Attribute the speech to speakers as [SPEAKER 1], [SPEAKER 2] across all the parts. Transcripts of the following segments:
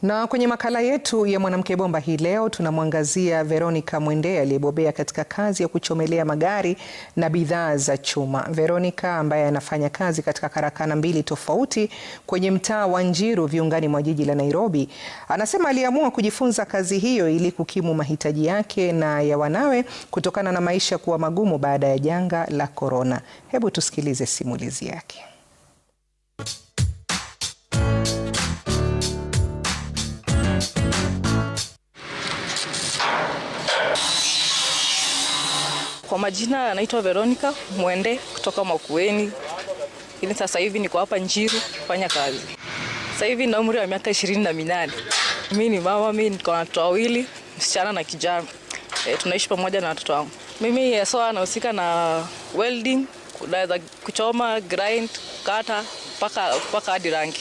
[SPEAKER 1] Na kwenye makala yetu ya Mwanamke Bomba hii leo tunamwangazia Veronica Mwende aliyebobea katika kazi ya kuchomelea magari na bidhaa za chuma. Veronica ambaye anafanya kazi katika karakana mbili tofauti kwenye mtaa wa Njiru viungani mwa jiji la Nairobi, anasema aliamua kujifunza kazi hiyo ili kukimu mahitaji yake na ya wanawe kutokana na maisha kuwa magumu baada ya janga la korona. Hebu tusikilize simulizi yake.
[SPEAKER 2] Kwa majina anaitwa Veronica Mwende kutoka Makueni. Lakini sasa hivi niko hapa Njiru kufanya kazi. Sasa hivi na umri wa miaka 28. Mimi ni mama, mimi niko na watoto wawili, msichana na kijana. Tunaishi pamoja na watoto wangu. Mimi nahusika na welding, naweza kuchoma, grind, kata paka hadi rangi.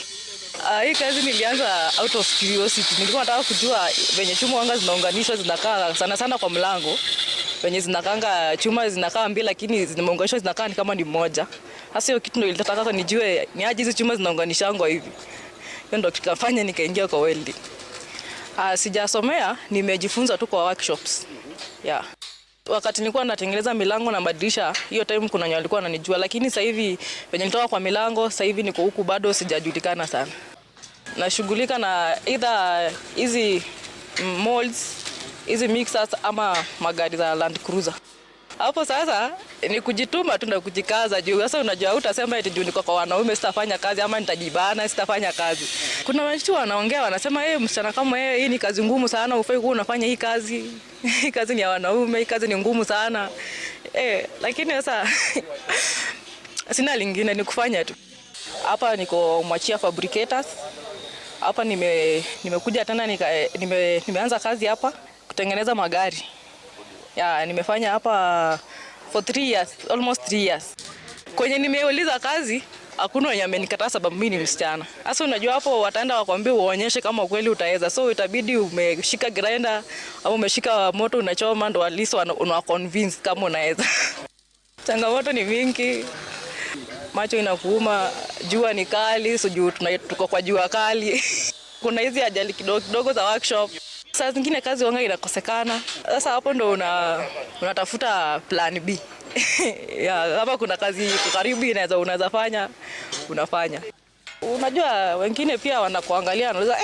[SPEAKER 2] Hii kazi nilianza out of curiosity. Nilikuwa nataka kujua venye chuma wanga zinaunganishwa zinakaa sana kwa mlango. Venye zinakanga chuma zinakaa mbili lakini zimeunganishwa zinakaa ni kama ni moja. Sasa hiyo kitu ndio nilitaka nijue ni aje hizo chuma zinaunganishangwa hivi. Hiyo ndio tukafanya nikaingia kwa welding. Sijasomea, nimejifunza tu kwa workshops. Yeah. Wakati nilikuwa natengeneza milango na madirisha, hiyo time kuna wenye walikuwa wananijua, lakini sasa hivi venye nitoka kwa milango, sasa hivi niko huku bado sijajulikana sana. Nashughulika na either hizi molds, hizi mixers ama magari za Land Cruiser. Hapo sasa ni kujituma tu na kujikaza juu. Sasa unajua utasema eti juu niko kwa wanaume sitafanya kazi ama nitajibana sitafanya kazi. Kuna watu wanaongea wanasema msichana kama hii ni kazi ngumu sana, ufai kuwa unafanya hii kazi. Hii kazi ni ya wanaume, hii kazi ni ngumu sana. Lakini sasa sina lingine ni kufanya tu. Hapa niko Mwachia Fabricators. Hapa nimekuja tena nimeanza kazi hapa kutengeneza magari. Nimefanya hapa for 3 years, almost 3 years. Kwenye nimeuliza kazi, hakuna mwenye amenikataa sababu mimi ni msichana. Sasa unajua hapo wataenda wakwambie uonyeshe kama kweli utaweza. So itabidi umeshika grinder au umeshika moto unachoma ndo at least una convince kama unaweza. Changamoto ni mingi. Macho inakuuma, jua ni kali, so tuko kwa jua kali. Kuna hizi ajali kidogo za workshop. Saa zingine kazi wanga inakosekana. Sasa hapo ndo unatafuta plan B. Hapa kuna kazi karibu unaweza fanya, unafanya. Unajua wengine pia wanakuangalia wanauliza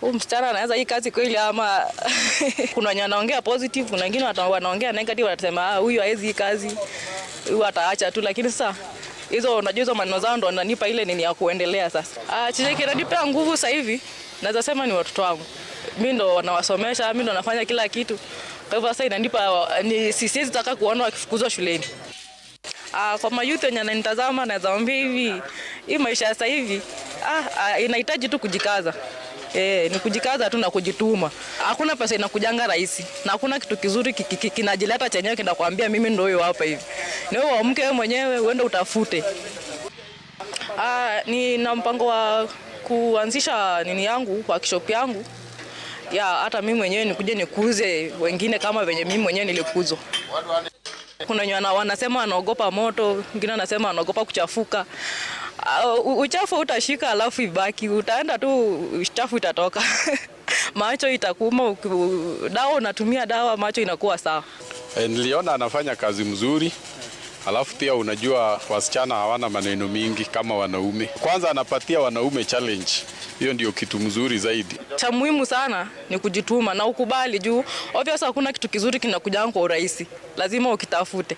[SPEAKER 2] huyu msichana anaweza hii kazi kweli ama kuna wenye wanaongea positive, kuna wengine wanaongea negative wanasema huyu hawezi hii kazi, huyu ataacha tu, lakini sasa unajua hizo maneno zao ndo wananipa ile nini ya kuendelea sasa. Chenye kinanipa nguvu sasa hivi naweza sema ni watoto wangu. Mimi ndo wanawasomesha, mimi ndo nafanya kila kitu. Kwa hivyo sasa inanipa siwezi taka kuona wakifukuzwa shuleni. Kwa mayouth wenye wananitazama naweza waambia hivi, hii maisha sasa hivi inahitaji tu kujikaza. Ni kujikaza tu na kujituma. Hakuna pesa inakujanga rahisi. Na hakuna kitu kizuri kinajileta chenyewe kinakwambia mimi ndio huyo hapa hivi. Ni wewe uamke wewe mwenyewe uende utafute. Nina mpango wa kuanzisha nini yangu, workshop yangu. Hata mimi mwenyewe nikuje nikuuze wengine kama venye mimi mwenyewe nilikuzwa. Kuna wenye wanasema wanaogopa moto, wengine wanasema wanaogopa kuchafuka. Uchafu utashika alafu ibaki, utaenda tu uchafu itatoka. Macho itakuuma, dawa unatumia dawa macho inakuwa sawa.
[SPEAKER 3] Niliona anafanya kazi mzuri. Alafu pia unajua wasichana hawana maneno mingi kama wanaume. Kwanza anapatia wanaume challenge. Hiyo ndio kitu mzuri zaidi.
[SPEAKER 2] Cha muhimu sana ni kujituma na ukubali juu obviously hakuna kitu kizuri kinakujanga kwa urahisi. Lazima ukitafute.